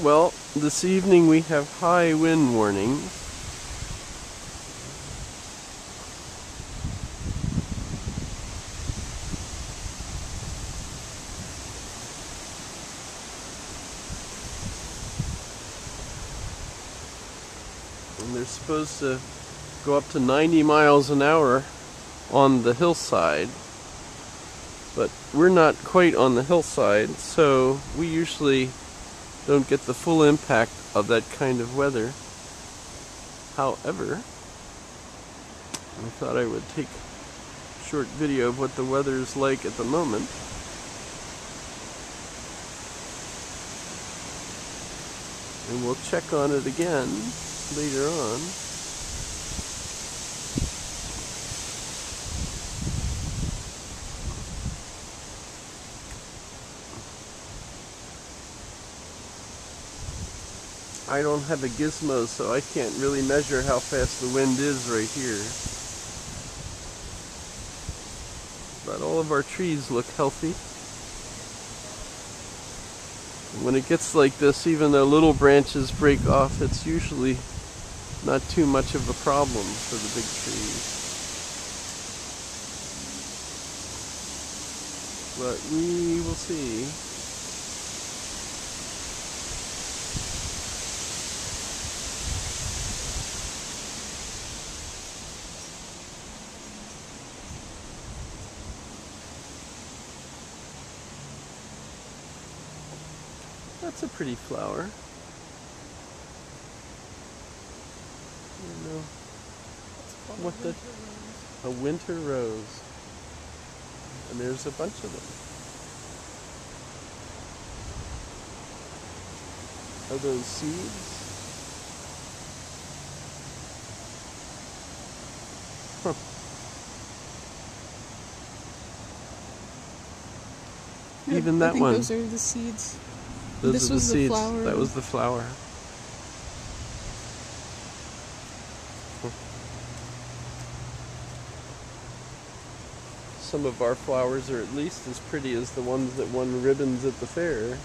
Well, this evening we have high wind warnings. And they're supposed to go up to 90 miles an hour on the hillside. But we're not quite on the hillside, so we usually don't get the full impact of that kind of weather. However, I thought I would take a short video of what the weather is like at the moment. And we'll check on it again later on. I don't have a gizmo, so I can't really measure how fast the wind is right here. But all of our trees look healthy. When it gets like this, even though little branches break off, it's usually not too much of a problem for the big trees. But we will see. That's a pretty flower. I don't know what a winter rose. And there's a bunch of them. Are those seeds? Huh. Even that one. Those are the seeds. Those are the seeds. Flower. That was the flower. Some of our flowers are at least as pretty as the ones that won ribbons at the fair.